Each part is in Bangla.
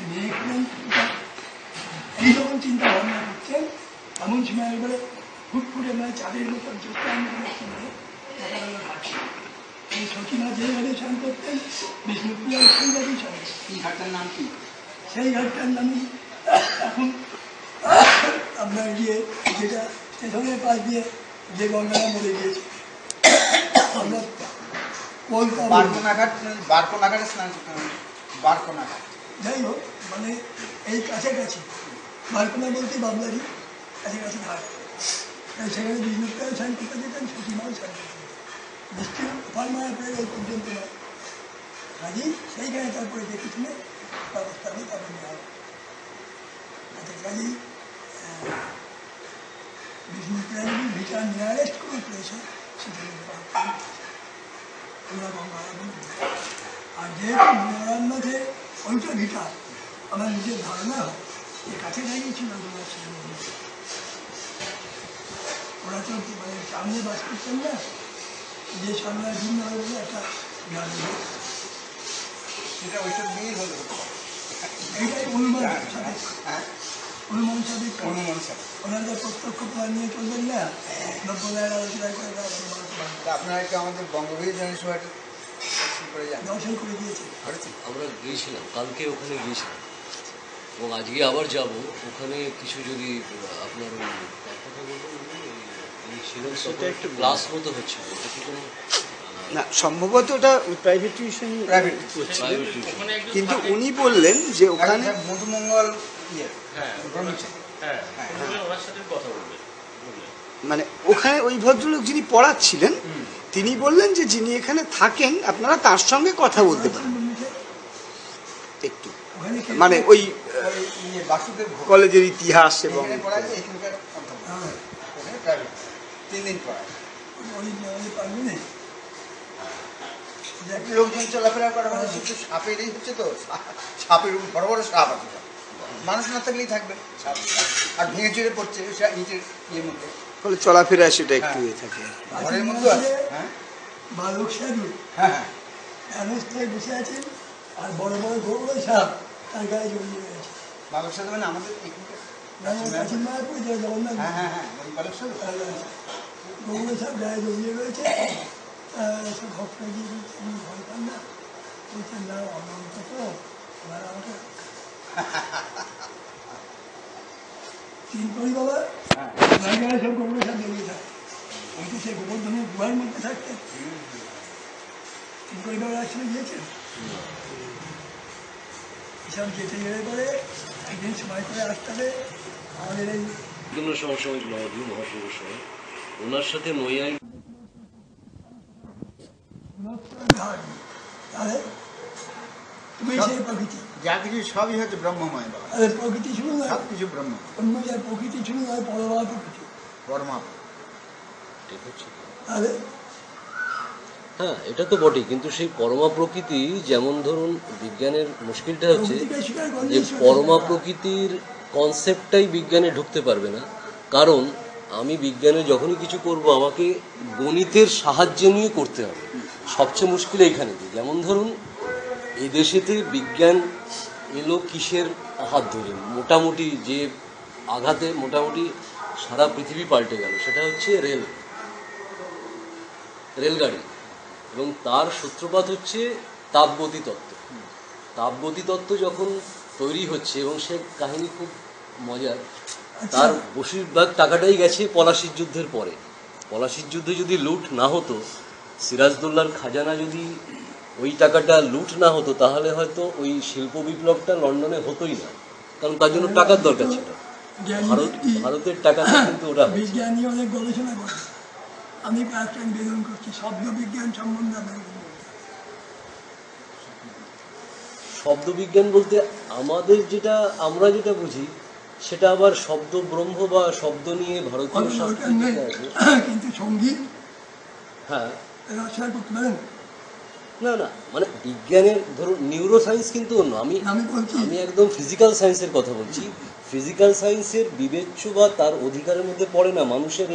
তিনি এই যখন চিন্তা ভাবনা করছেন এমন সময় এবারে হুট করে নয় চাঁদের মতো এই সচিমা যে ঘাটে স্নান করতেন বিষ্ণুপ্রিয়া সেই ঘাটেই স্নান করতেন। এই ঘাটটার নাম কি? সেই ঘাটটার নামই এখন আপনার গিয়ে যেটা স্টেশনের পাশ দিয়ে যে গঙ্গাটা মরে গিয়েছে আমরা বারকোনাঘাটে স্নান করতে হবে। বারকোনাঘাট যাই হোক মানে এই কাছাকাছি বারকোনা বলতে বাবলারি কাছাকাছি ঘাট সেখানে বিষ্ণুপ্রিয়াও স্নান করতে যেতেন সচিমাও স্নান করতে যেতেন বৃষ্টি ফার্মার পরে ওই পর্যন্ত নয় কাজেই সেইখানে তারপরে দেখে শুনে ব্যবস্থা নেই তারপরে নেওয়া হবে কাজেই বিষ্ণুপ্রিয়া যদি ভিটার নিয়ারেস্ট কোনো প্লেসে সেখানে পুরা গঙ্গা আর যেহেতু মনোরান্নাথের ওইটা ভিটা আমার নিজের ধারণা হয় যে কাছে দাঁড়িয়েছিল ওরা তো মানে সামনে বাস করতেন না যে সামনে ভিন্ন হয়ে বলে একটা গ্রাম সেটা ওইসব নিয়েই হলো। এইটাই অনুমান অনুমান সাবিক অনুমান স্যার ওনারা প্রত্যক্ষ প্রমাণ নিয়ে চলবেন না নব্বই আলোচনা করে আপনারা কি আমাদের বঙ্গবীর জনসভাটা করে যান? দর্শন করে দিয়েছে। আমরা গিয়েছিলাম কালকে, ওখানে গিয়েছিলাম এবং আজকে আবার যাব। ওখানে কিছু যদি আপনার কথা বলবেন সেটা একটু ক্লাস মতো হচ্ছে, এটা কি কোনো না সম্ভবত ওটা প্রাইভেট টিউশন, প্রাইভেট কিন্তু উনি বললেন যে ওখানে মধুমঙ্গল মানে ওখানে ওই ভদ্রলোক যিনি পড়াচ্ছিলেন তিনি বললেন যে যিনি এখানে থাকেন আপনারা তার সঙ্গে কথা বলতে পারেন একটু, মানে ওই কলেজের ইতিহাস এবং 3 দিন পড়ায়। লোকজন চলাফেরা করা মানে শুধু সাপেরই হচ্ছে, তো সাপের বড় বড় সাপ আছে, মানুষ না থাকলেই থাকবে আর ভেঙে চুরে পড়ছে ইটের ইয়ের মধ্যে, ফলে চলাফেরা সেটা একটু ইয়ে থাকে ঘরের মধ্যে আছে। হ্যাঁ বালক সাধু হ্যাঁ অবস্থায় বসে আছেন আর বড় বড় গৌর সাপ তার গায়ে জড়িয়ে রয়েছে। বালক সাধু মানে আমাদের এখানকার জগন্নাথ হ্যাঁ হ্যাঁ হ্যাঁ ওই বালক সাধু গৌর সাপ গায়ে জড়িয়ে রয়েছে। সব ভক্ত গিয়ে আমি ভয় পান না, বলছেন না অনন্ত তো এবার আমাকে তিন করি বাবা গায়ে সব গৌর সাপ জড়িয়ে থাকে। আমি তো সেই গোবর্ধনের গুহার মধ্যে থাকতেন। তিন করি বাবা আসলে গিয়েছেন এসব যেতে গেলে করে একদিন সময় করে আসতে হবে। আমাদের এই সমসাময়িক নবদ্বীপ মহাপুরুষ ওনার সাথে নৈয়াই তাহলে তুমি সেই প্রকৃতি যা কিছু সবই হচ্ছে ব্রহ্মময় বাবা, প্রকৃতি শুরু নয়, সব কিছু ব্রহ্ম, অন্য যার প্রকৃতি শুরু নয় পরমা প্রকৃতি পরমা। ঠিক হচ্ছে। তাহলে হ্যাঁ এটা তো বটেই, কিন্তু সেই পরমা প্রকৃতি যেমন ধরুন বিজ্ঞানের মুশকিলটা হচ্ছে যে পরমা প্রকৃতির কনসেপ্টটাই বিজ্ঞানে ঢুকতে পারবে না, কারণ আমি বিজ্ঞানে যখনই কিছু করব আমাকে গণিতের সাহায্য নিয়ে করতে হবে। সবচেয়ে মুশকিল এইখানে, যেমন ধরুন এই দেশেতে বিজ্ঞান এলো কিসের হাত ধরে, মোটামুটি যে আঘাতে মোটামুটি সারা পৃথিবী পাল্টে গেল, সেটা হচ্ছে রেলগাড়ি, এবং তার সূত্রপাত হচ্ছে তাপগতি তত্ত্ব। তাপগতি তত্ত্ব যখন তৈরি হচ্ছে, এবং সে কাহিনী খুব মজার, তার বেশিরভাগ টাকাটাই গেছে পলাশির যুদ্ধের পরে। পলাশির যুদ্ধে যদি লুট না হতো, সিরাজদৌল্লার খাজানা যদি ওই টাকাটা লুট না হতো, তাহলে হয়তো ওই শিল্প বিপ্লবটা লন্ডনে হতোই না, কারণ তার জন্য টাকার দরকার ছিল। ভারতের টাকাটা কিন্তু ওরা বিজ্ঞান নিয়ে অনেক গবেষণা করে। আমি কয়েকটা নিবেদন করছি শব্দ বিজ্ঞান সম্বন্ধে। শব্দ বিজ্ঞান বলতে আমরা যেটা বুঝি সেটা আবার শব্দ ব্রহ্ম বা শব্দ নিয়ে ভারতীয় শাস্ত্রে কিন্তু সঙ্গীত হ্যাঁ রচনা করতে পারেন না না, মানে বিজ্ঞানের ধরুন নিউরো সায়েন্স কিন্তু অন্য। আমি একদম ফিজিক্যাল সায়েন্সের কথা বলছি। ফিজিক্যাল সায়েন্সের বিবেচ্য বা তার অধিকারের মধ্যে পড়ে না মানুষের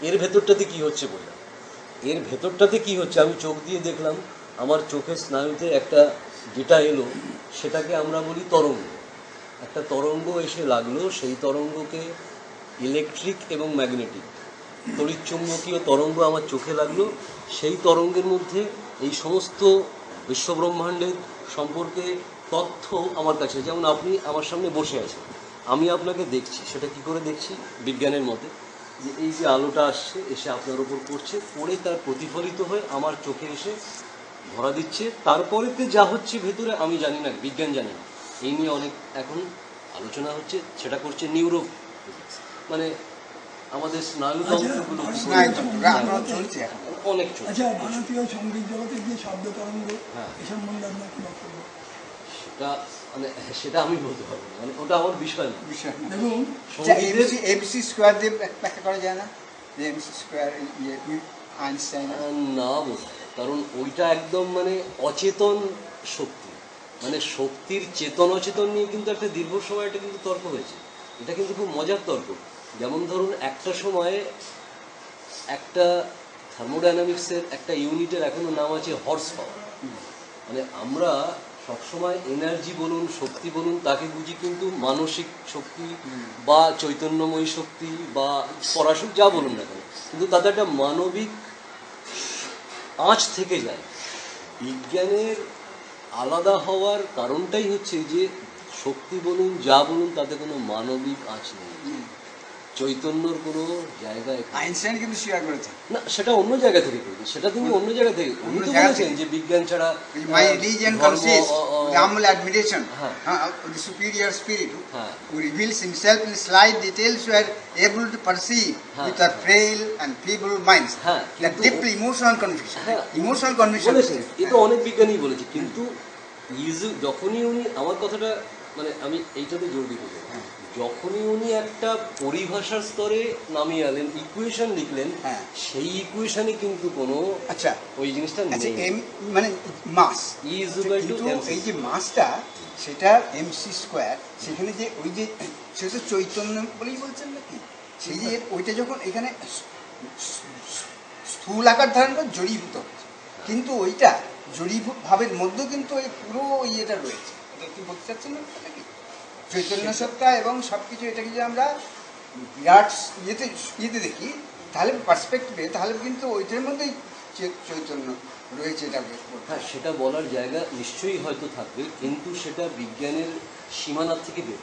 এর ভেতরটাতে কি হচ্ছে বলে। এর ভেতরটাতে কি হচ্ছে আমি চোখ দিয়ে দেখলাম, আমার চোখের স্নায়ুতে একটা যেটা এলো সেটাকে আমরা বলি তরঙ্গ। একটা তরঙ্গ এসে লাগলো, সেই তরঙ্গকে ইলেকট্রিক এবং ম্যাগনেটিক তড়িৎচুম্বকীয় তরঙ্গ আমার চোখে লাগলো। সেই তরঙ্গের মধ্যে এই সমস্ত বিশ্বব্রহ্মাণ্ডের সম্পর্কে তথ্য আমার কাছে, যেমন আপনি আমার সামনে বসে আছেন, আমি আপনাকে দেখছি। সেটা কি করে দেখছি? বিজ্ঞানের মতে যে এই যে আলোটা আসছে, এসে আপনার ওপর পড়ছে, পড়ে তার প্রতিফলিত হয়ে আমার চোখে এসে ধরা দিচ্ছে। তারপরেতে যা হচ্ছে ভেতরে আমি জানি না, বিজ্ঞান জানে না। এই নিয়ে অনেক এখন আলোচনা হচ্ছে, সেটা করছে নিউরো, মানে আমাদের স্নায়ুতন্ত্রগুলো কি করে- স্নায়ুতন্ত্র আপনার চলছে এখন। অনেক চলছে। আচ্ছা, ভারতীয় সঙ্গীত জগতের যে শব্দ তরঙ্গ, হ্যাঁ। এ সম্বন্ধে আপনার কি বক্তব্য? সেটা মানে সেটা আমি বলতে পারবো না, মানে ওটা আমার বিষয় না। বিষয় না। দেখুন, সঙ্গীতের এবিসি স্কোয়ার দিয়ে ব্যাখ্যা করা যায় না, যে এমসি স্কোয়ার আইনস্টাইন। না বোধ হয়, কারণ ওইটা একদম মানে অচেতন শক্তি, মানে শক্তির চেতন অচেতন নিয়ে কিন্তু একটা দীর্ঘ সময় একটা কিন্তু তর্ক হয়েছে। এটা কিন্তু খুব মজার তর্ক। যেমন ধরুন একটা সময়ে একটা থার্মোডাইনামিক্সের একটা ইউনিটের এখনো নাম আছে হর্স পাওয়ার। মানে আমরা সবসময় এনার্জি বলুন, শক্তি বলুন, তাকে বুঝি কিন্তু মানসিক শক্তি বা চৈতন্যময়ী শক্তি বা পরাশক্তি, যা বলুন না কেন, কিন্তু তাতে একটা মানবিক আঁচ থেকে যায়। বিজ্ঞানের আলাদা হওয়ার কারণটাই হচ্ছে যে শক্তি বলুন, যা বলুন, তাতে কোনো মানবিক আঁচ নেই, চৈতন্যর কোনো জায়গা এখানে আইনস্টাইন কিন্তু স্বীকার করেছে, না। সেটা অন্য জায়গা থেকে করেছে, সেটা তিনি অন্য জায়গা থেকে, উনি তো জায়গা বলেছেন থেকে। যে বিজ্ঞান ছাড়া my religion ধর্ম, consists the humble admiration হ্যাঁ। of the superior spirit হ্যাঁ। who reveals himself in slight details we are able to perceive হ্যাঁ। with our frail and feeble minds. হ্যাঁ, That কিন্তু- deeply emotional conviction. হ্যাঁ, Emotional conviction. বলেছেন, এ তো অনেক বিজ্ঞানী বলেছে। কিন্তু যখনই উনি আমার কথাটা, মানে আমি এইটাতে জোর দিতে চাই, যখনই উনি একটা পরিভাষার স্তরে নামিয়ে আনলেন, ইকুয়েশন লিখলেন, হ্যাঁ। সেই ইকুয়েশনে কিন্তু কোনো আচ্ছা, ওই জিনিসটা আচ্ছা নেই। মানে মাস E is equal to কিন্তু MC. এই যে মাসটা, সেটা এমসি স্কোয়ার, সেখানে যে ওই যে সেটা চৈতন্য বলেই বলছেন নাকি, সেই যে ওইটা যখন এখানে স্থূল আকার ধারণ করে জড়ীভূত হচ্ছে, কিন্তু ওইটা জড়ীভূত ভাবের মধ্যেও কিন্তু ওই পুরো ইয়েটা রয়েছে। এটা কি বলতে চাচ্ছেন না নাকি? চৈতন্য সত্তা এবং সব কিছু, এটাকে যদি আমরা বিরাট ইয়েতে দেখি, তাহলে পার্সপেক্টিভে, তাহলে কিন্তু ওইটার মধ্যেই চৈতন্য রয়েছে। এটা হ্যাঁ, সেটা বলার জায়গা নিশ্চয়ই হয়তো থাকবে, কিন্তু সেটা বিজ্ঞানের সীমানার থেকে বের।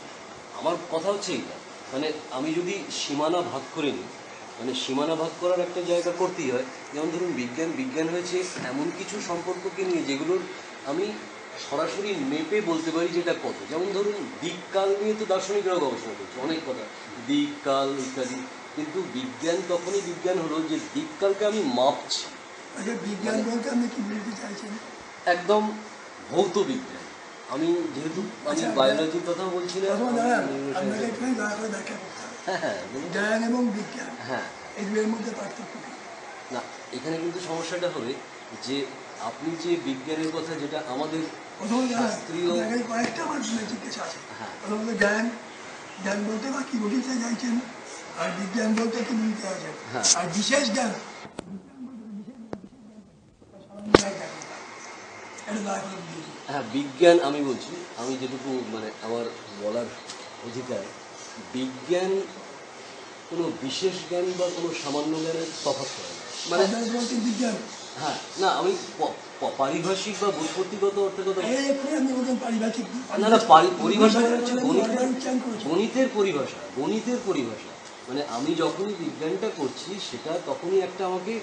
আমার কথা হচ্ছে এইটা, মানে আমি যদি সীমানা ভাগ করে নিই, মানে সীমানা ভাগ করার একটা জায়গা করতেই হয়। যেমন ধরুন বিজ্ঞান হয়েছে এমন কিছু সম্পর্ককে নিয়ে যেগুলোর আমি সরাসরি মেপে বলতে পারি যেটা কত। যেমন ধরুন দিককাল নিয়ে তো দার্শনিকরাও গবেষণা করছে, অনেক কথা, দিককাল ইত্যাদি। কিন্তু বিজ্ঞান তখনই বিজ্ঞান হলো যে দিককালকে আমি মাপছি। আচ্ছা, বিজ্ঞান বলতে আপনি কি বলতে চাইছেন? একদম ভৌত বিজ্ঞান। আমি যেহেতু আমি বায়োলজির কথা বলছি না, প্রথমে আমি দাঁড়ান, neuroscience- আপনাকে একটুখানি দয়া করে ব্যাখ্যা করতে হবে। হ্যাঁ হ্যাঁ বলুন। জ্ঞান এবং বিজ্ঞান, হ্যাঁ, এই দুয়ের মধ্যে পার্থক্য কি? না, এখানে কিন্তু সমস্যাটা হবে যে আপনি যে বিজ্ঞানের কথা, যেটা আমাদের প্রথমে দাঁড়ান, শাস্ত্রীয়, আপনাকে কয়েকটা আমার জিজ্ঞাসা আছে। হ্যাঁ। প্রথমত জ্ঞান বলতে বা কি বুঝতে চাইছেন, আর বিজ্ঞান বলতে কি বুঝতে চাইছেন, হ্যাঁ। আর বিশেষ জ্ঞান, এটা দয়া করে বুঝিয়ে দিন। হ্যাঁ বিজ্ঞান আমি বলছি, আমি যেটুকু মানে আমার বলার অধিকার, বিজ্ঞান কোনো বিশেষ জ্ঞান বা কোনো সামান্য জ্ঞানের তফাৎ করে না। মানে আপনারা বলছেন বিজ্ঞান, হ্যাঁ, না আমি পারিভাষিক বা বুৎপত্তিগত অর্থে কথা, এই এক্ষুনি আপনি বলছেন পারিভাষিক। না না, পরিভাষা মানে হচ্ছে উচ্চারণ করেছেন। গণিতের পরিভাষা। মানে আমি যখনই বিজ্ঞানটা করছি, সেটা তখনই একটা আমাকে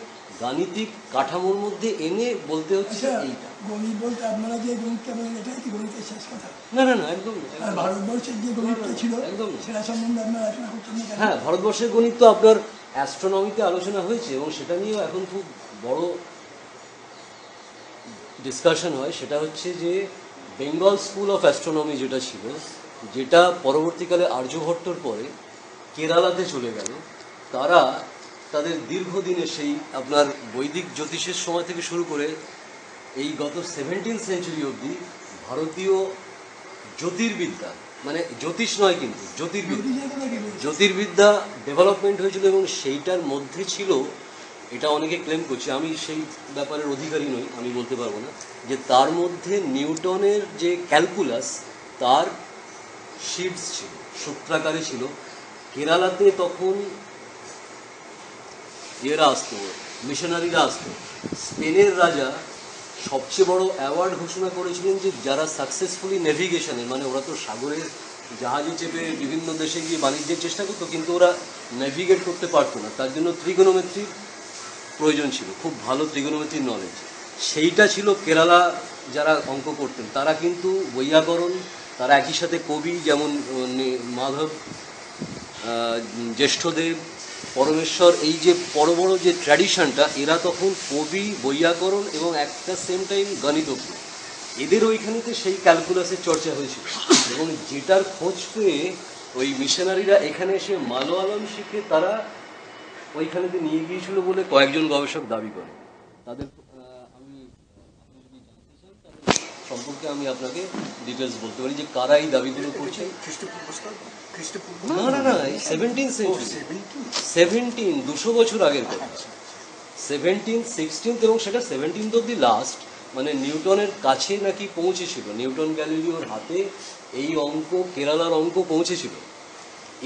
গাণিতিক কাঠামোর মধ্যে এনে বলতে হচ্ছে আচ্ছা, এইটা। গণিত বলতে আপনারা যে গণিতটা বলেন, এটাই কি গণিতের শেষ কথা? না না না, একদম না, আর একদম না। ভারতবর্ষের যে গণিতটা ছিল, একদম না। সেটা সম্বন্ধে আপনারা আলোচনা করছেন না কেন? হ্যাঁ, ভারতবর্ষের গণিত তো আপনার অ্যাস্ট্রোনমিতে আলোচনা হয়েছে, এবং সেটা নিয়েও এখন খুব বড় ডিসকাশন হয়। সেটা হচ্ছে যে বেঙ্গল স্কুল অফ অ্যাস্ট্রোনমি যেটা ছিল, যেটা পরবর্তীকালে আর্যভট্টর পরে কেরালাতে চলে গেল, তারা তাদের দীর্ঘদিনে সেই আপনার বৈদিক জ্যোতিষের সময় থেকে শুরু করে এই গত 17th সেঞ্চুরি অবধি ভারতীয় জ্যোতির্বিদ্যা, মানে জ্যোতিষ নয় কিন্তু জ্যোতির্বিদ্যা, জ্যোতিষের কথা কি বলছেন? জ্যোতির্বিদ্যা ডেভেলপমেন্ট হয়েছিল, এবং সেইটার মধ্যে ছিল, এটা অনেকে ক্লেম করছে, আমি সেই ব্যাপারের অধিকারী নই, আমি বলতে পারবো না, যে তার মধ্যে নিউটনের যে ক্যালকুলাস, তার শিপস ছিল, সূত্রাকারে ছিল। কেরালাতে তখন এরা আসতো, মিশনারিরা আসতো। স্পেনের রাজা সবচেয়ে বড় অ্যাওয়ার্ড ঘোষণা করেছিলেন যে যারা সাকসেসফুলি নেভিগেশনে, মানে ওরা তো সাগরের জাহাজে চেপে বিভিন্ন দেশে গিয়ে বাণিজ্যের চেষ্টা করতো, কিন্তু ওরা নেভিগেট করতে পারতো না, তার জন্য ত্রিগোনোমেট্রির প্রয়োজন ছিল, খুব ভালো ত্রিগোনোমেট্রির নলেজ। সেইটা ছিল কেরালা যারা অঙ্ক করতেন তারা কিন্তু বৈয়াকরণ, তারা একই সাথে কবি, যেমন মাধব, জ্যেষ্ঠদেব, পরমেশ্বর, এই যে বড় বড় যে ট্র্যাডিশনটা, এরা তখন কবি, বৈয়াকরণ এবং একটা সেম টাইম গণিতজ্ঞ, এদের ওইখানেতে সেই ক্যালকুলাসের চর্চা হয়েছিল। এবং যেটার খোঁজ পেয়ে ওই মিশনারিরা এখানে এসে মালয়ালম শিখে তারা ওইখানেতে নিয়ে গিয়েছিল বলে কয়েকজন গবেষক দাবি করে। তাদের আমি আপনি যদি জানতে চান তাদের সম্পর্কে আমি আপনাকে ডিটেলস বলতে পারি যে কারা এই দাবিগুলো করছে। না না না, 17th সেঞ্চুরি, 200 বছর আগের কথা। 17th, 16th এবং সেটা 17th অব দি লাস্ট, মানে নিউটনের কাছে নাকি পৌঁছেছিল, নিউটন গ্যালিলিওর হাতে এই অঙ্ক, কেরালার অঙ্ক পৌঁছেছিল।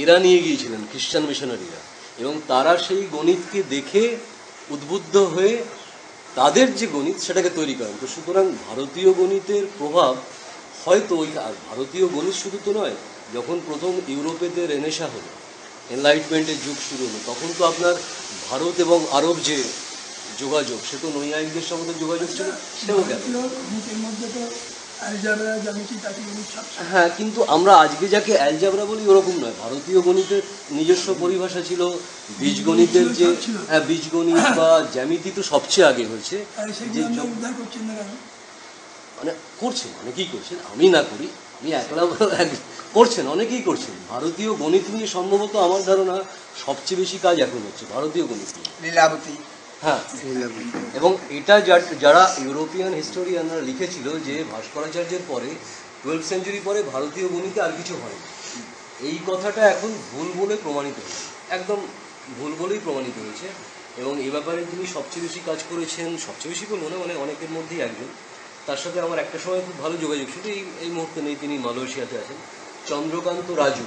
এরা নিয়ে গিয়েছিলেন খ্রিস্টান মিশনারিরা, এবং তারা সেই গণিতকে দেখে উদ্বুদ্ধ হয়ে তাদের যে গণিত সেটাকে তৈরি করেন। তো সুতরাং ভারতীয় গণিতের প্রভাব হয়তো ওই, আর ভারতীয় গণিত শুধু তো নয়, যখন প্রথম ইউরোপেতে রেনেসা হলো, এনলাইটমেন্টের যুগ শুরু হলো, তখন তো আপনার ভারত এবং আরব যে যোগাযোগ, সে তো নৈয়ায়িকদের সঙ্গে যোগাযোগ ছিল, সেও গেল। গণিতের মধ্যে তো অ্যালজেব্রা, জ্যামিতি, তার্কিক সব। হ্যাঁ, কিন্তু আমরা আজকে যাকে অ্যালজেব্রা বলি ওরকম নয়। ভারতীয় গণিতের নিজস্ব পরিভাষা ছিল। বীজগণিতের যে, হ্যাঁ, বীজগণিত বা জ্যামিতি তো সবচেয়ে আগে হয়েছে। যে উদ্ধার করছেন না কেন? মানে করছেন, অনেকেই করছেন, আমি না করি, আমি একলা করছেন, অনেকেই করছেন। ভারতীয় গণিত নিয়ে সম্ভবত আমার ধারণা সবচেয়ে বেশি কাজ এখন হচ্ছে ভারতীয় গণিত নিয়ে। লীলাবতী। হ্যাঁ, এবং এটা যারা ইউরোপিয়ান হিস্টোরিয়ানরা লিখেছিল যে ভাস্করাচার্যের পরে 12th সেঞ্চুরি পরে ভারতীয় গণিতে আর কিছু হয়নি, এই কথাটা এখন ভুল বলে প্রমাণিত হয়েছে, একদম ভুল বলেই প্রমাণিত হয়েছে। এবং এ ব্যাপারে তিনি সবচেয়ে বেশি কাজ করেছেন, সবচেয়ে বেশি বলবো না, মানে অনেকের মধ্যেই একজন। তার সাথে আমার একটা সময় খুব ভালো যোগাযোগ, শুধু এই মুহূর্তে নেই, তিনি মালয়েশিয়াতে আছেন, চন্দ্রকান্ত রাজু,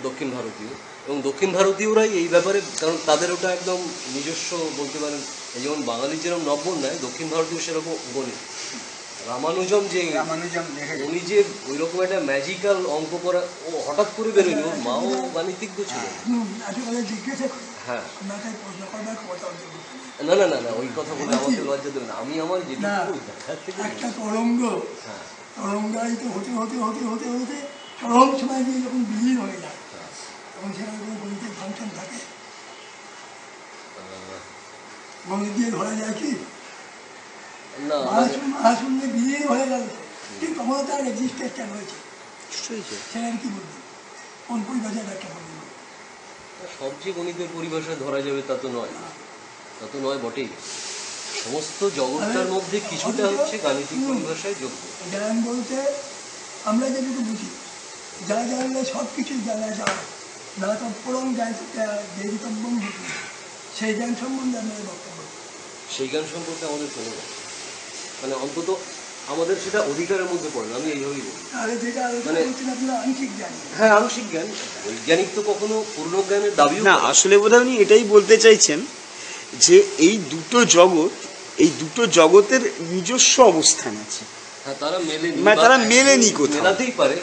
দক্ষিণ ভারতীয়। এবং দক্ষিণ ভারতীয়রাই এই ব্যাপারে, কারণ তাদের ওটা একদম নিজস্ব বলতে পারেন, এই যেমন বাঙালির যেরকম নব্বর নেয়, দক্ষিণ ভারতীয় সেরকম গণিত। রামানুজম যে, উনি যে ওই রকম একটা ম্যাজিক্যাল অঙ্ক করা, ও হঠাৎ করে বেরোয়নি, ওর মাও গাণিতিজ্ঞ ছিল। হ্যাঁ, না না না না, ওই কথা বলে আমাকে লজ্জা দেবে না, আমি আমার যেটুকু দেখার থেকে। একটা তরঙ্গ, তরঙ্গায়িত হতে হতে হতে হতে হতে চরম সময় গিয়ে যখন বিলীন হয়ে যায়, তখন সেখানে কোনো গণিতের ফাংশন থাকে? গণিত দিয়ে ধরা যায় কি? না, মহাশূন্যে বিলীন হয়ে গেল, কিন্তু তখন তার এক্সিস্টেন্সটা রয়েছে। সেখানে কি বলবেন? কোন পরিভাষায় ব্যাখ্যা করবেন? সব যে গণিতের পরিভাষায় ধরা যাবে তা তো নয়, তা তো নয় বটেই। সমস্ত জগৎটার মধ্যে কিছুটা হচ্ছে গাণিতিক পরিভাষায় যোগ্য। জ্ঞান বলতে আমরা যেটুকু বুঝি, যা জানলে সব কিছুই জানা যায়, না তৎপরম জ্ঞাতব্যম বুঝি, সেই জ্ঞান সম্বন্ধে আমাদের বক্তব্য। সেই জ্ঞান সম্পর্কে আমাদের কোনো, মানে অন্তত আমাদের সেটা অধিকারের মধ্যে পড়ে না, আমি এইভাবেই বলি। তাহলে যেটা আলোচনা করছেন আপনারা আংশিক জ্ঞান। হ্যাঁ, আংশিক জ্ঞান। বৈজ্ঞানিক তো কখনো পূর্ণ জ্ঞানের দাবিও না, আসলে বোধহয় উনি এটাই বলতে চাইছেন যে এই দুটো জগৎ, এই দুটো জগতের নিজস্ব অবস্থান আছে। হ্যাঁ, তারা মেলেনি, মানে তারা মেলেনি কোথাও। মেলাতেই পারে,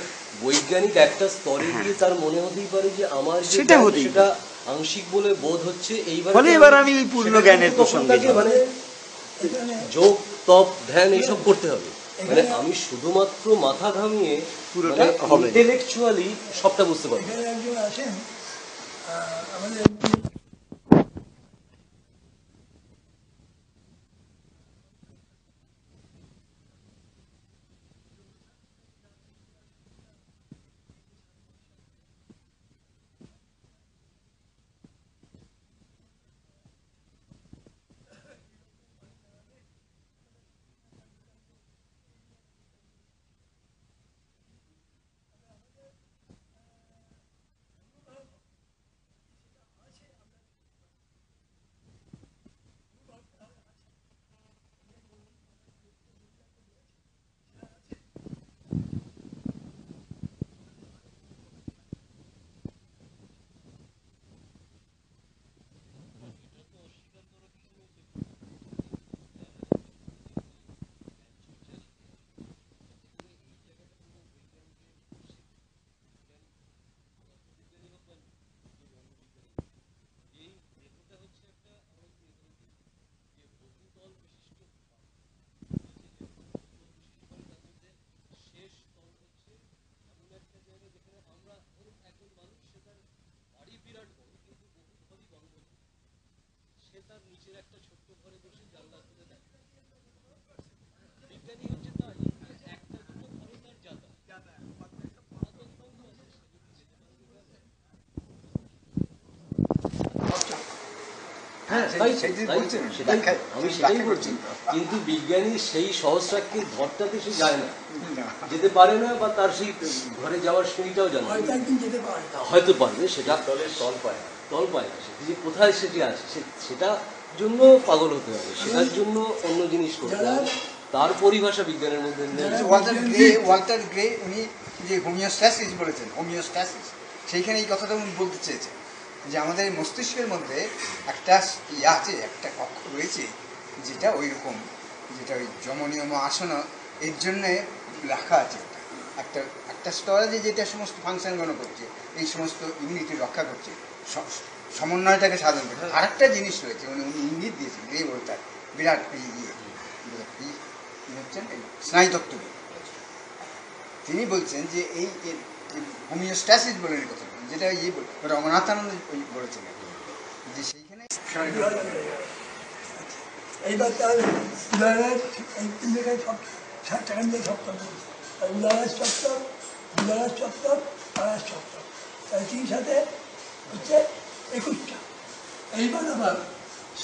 বৈজ্ঞানিক একটা স্তরে গিয়ে তার মনে হতেই পারে যে আমার সেটা হতেই সেটা আংশিক বলে বোধ হচ্ছে, এইবার ফলে এবার আমি ওই পূর্ণ জ্ঞানের প্রসঙ্গে মানে যোগ, তপ, ধ্যান এইসব করতে হবে। মানে আমি শুধুমাত্র মাথা ঘামিয়ে পুরোটা হবে, ইন্টেলেকচুয়ালি সবটা বুঝতে পারবো। এখানে একজন আসেন আমাদের সে তার নিচের একটা ছোট্ট ঘরে বসে জানলা খুলে দেয়। বিজ্ঞানী হচ্ছে তাই একটা দুটো ঘরে তার যাতায়াত। হ্যাঁ, তাই সেই যে তাই, বলছেন, সেটাই ব্যাখ্যা- আমি সেটাই ব্যাখ্যা বলছি। কিন্তু বিজ্ঞানী সেই সহস্রাক্ষের ঘরটাতে সে যায় না, না। যেতে পারে না, বা তার সেই ঘরে যাওয়ার সিঁড়িটাও জানে না। হয়তো একদিন যেতে পারে না। হয়তো পারবে, সেটা তল পায় না, তল পায় না, সেটি যে কোথায় সেটি আছে সেটা জন্য পাগল হতে হবে, সেটার জন্য অন্য জিনিস করতে হবে। তার পরিভাষা বিজ্ঞানের মধ্যে নেই। ওয়াল্টার গ্রে উনি যে হোমিওস্ট্যাসিস বলেছেন, হোমিওস্ট্যাসিস, সেইখানে এই কথাটা উনি বলতে চেয়েছেন যে আমাদের এই মস্তিষ্কের মধ্যে একটা ইয়ে আছে, একটা কক্ষ রয়েছে যেটা ওই রকম, যেটা ওই যমনিয়ম আসন এর জন্যে রাখা আছে। একটা একটা স্তর আছে যেটা সমস্ত ফাংশনগুলো করছে, এই সমস্ত ইউনিটি রক্ষা করছে, সমন্বয়টাকে সাধন করছে। আর একটা জিনিস রয়েছে, উনি ইঙ্গিত দিয়েছেন, গ্রে ওয়াল্টার, বিরাট হচ্ছেন এই স্নায়ুতত্ত্ব। তিনি বলছেন যে এই হোমিওস্ট্যাসিস বলে কথা, যেটা রমনাথানন্দ বলেছেন যে সেইখানে এইবার তার উদাহরণ এই তিন জায়গায় সব 60 টাকা নিয়ে সপ্তাহ বলছে, উদাহরণ সপ্তাহ, উদাহরণ সপ্তাহ, আড়াই সপ্তাহ, তাই 3 সাথে হচ্ছে 21টা। এইবার আবার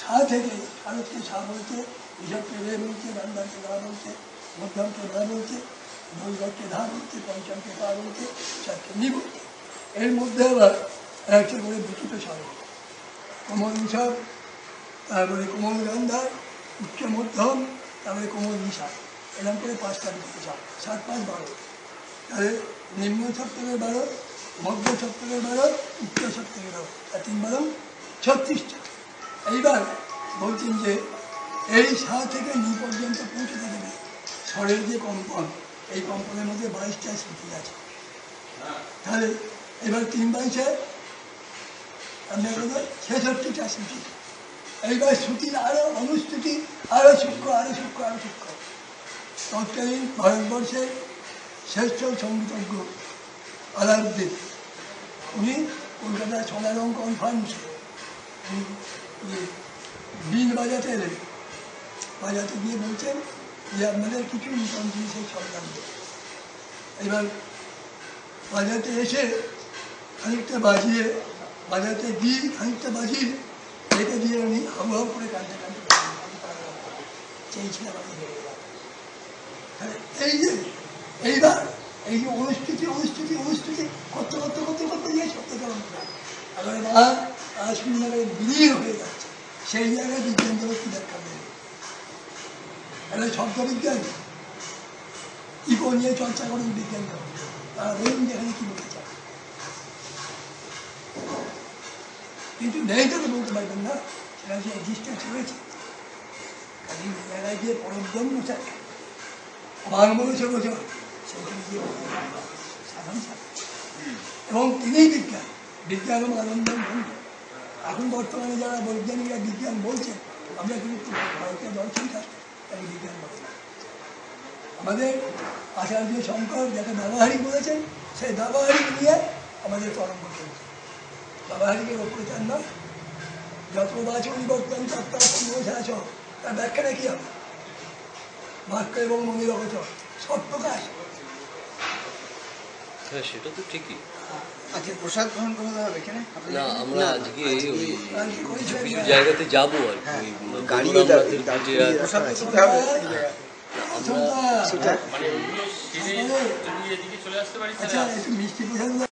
সা থেকে ভারতকে সা বলছে, ঋষভকে রে বলছে, গান্ধারকে গা বলছে, মধ্যমকে না বলছে, নৈবকে ধা বলছে, পঞ্চমকে পা বলছে, চারকে নি বলছে। এর মধ্যে আবার একটা করে বিচিত স্বর, কোমল ঋষভ, তারপরে কোমল গান্ধার, উচ্চ মধ্যম, তারপরে কোমল নিশা, এরকম করে 5টা বিচিত স্বর, 7 5 12। তাহলে নিম্ন সপ্তকের 12, মধ্য সপ্তকের 12, উচ্চ সপ্তকের 12, আর 3 12 36টা। এইবার বলছেন যে এই সা থেকে নি পর্যন্ত পৌঁছতে দেবে স্বরের যে কম্পন, এই কম্পনের মধ্যে 22টা শ্রুতি আছে। তাহলে এবার 3 22-এ আপনার 66টা শ্রুতি। এইবার শ্রুতির আরও অনুশ্রুতি, আরও সূক্ষ্ম, আরও সূক্ষ্ম, আরও সূক্ষ্ম। তৎকালীন ভারতবর্ষের শ্রেষ্ঠ সঙ্গীতজ্ঞ আলাউদ্দিন, উনি কলকাতার সোনারং কনফারেন্সে বিন বাজাতে এলেন, বাজাতে গিয়ে বলছেন যে আপনাদের কিছু নতুন জিনিসের সন্ধান দেব। এবার বাজাতে এসে খানিকটা বাজিয়ে, বাজাতে দিয়ে খানিকটা বাজিয়ে রেখে দিয়ে উনি হাউ হাউ করে কাঁদতে কাঁদতে চেয়েছিলাম আমি হেরে গেলাম। এই যে এইবার এই যে অনুষ্ঠিতি অনুষ্ঠিতি অনুষ্ঠিতি করতে করতে করতে করতে গিয়ে সত্যিকারণ আবার শূন্যকারে বিলীন হয়ে যাচ্ছে। সেই জায়গায় বিজ্ঞান জগৎ কি দেখা দেবে? একটা শব্দবিজ্ঞান ইকো নিয়ে চর্চা করেন বিজ্ঞান জগৎ, তারা বলুন যেখানে কি বলতে চায়, কিন্তু নেই তো বলতে পারবেন না, সেটা যে এক্সিস্টেন্স রয়েছে। কাজে জায়গায় গিয়ে পরব্রহ্ম চায় আমার মনে বছর সেখানে গিয়ে সাধন চায়, এবং তিনিই বিজ্ঞান, বিজ্ঞান এবং আনন্দ বন্ধু। এখন বর্তমানে যারা বৈজ্ঞানিকরা বিজ্ঞান বলছে, আমরা কিন্তু ভারতীয় দর্শন শাস্ত্র তাকে বিজ্ঞান বলে না। আমাদের আচার্য শঙ্কর যাকে ব্যবহারিক বলেছেন, সেই ব্যবহারিক নিয়ে আমাদের তরঙ্গ চলছে। ব্যবহারিকের অপ্রচার নয়, যত বাচন বিবর্তন তত্ত্ব আছে, তার ব্যাখ্যাটা কী হবে? বাক্য এবং মনের অগোচর সব প্রকাশ। হ্যাঁ, সেটা তো ঠিকই। আজকে প্রসাদ গ্রহণ করতে হবে এখানে? না, আমরা আজকে ওই আজকে করেছে কিছু কিছু জায়গাতে যাবো আর কি, ওই গাড়ি গরুরাম এটা- নাথের পুজো আর প্রসাদ তো খেতে হবে। আচ্ছা, মানে এদিকে চলে আসতে পারি আচ্ছা, একটু মিষ্টি প্রসাদ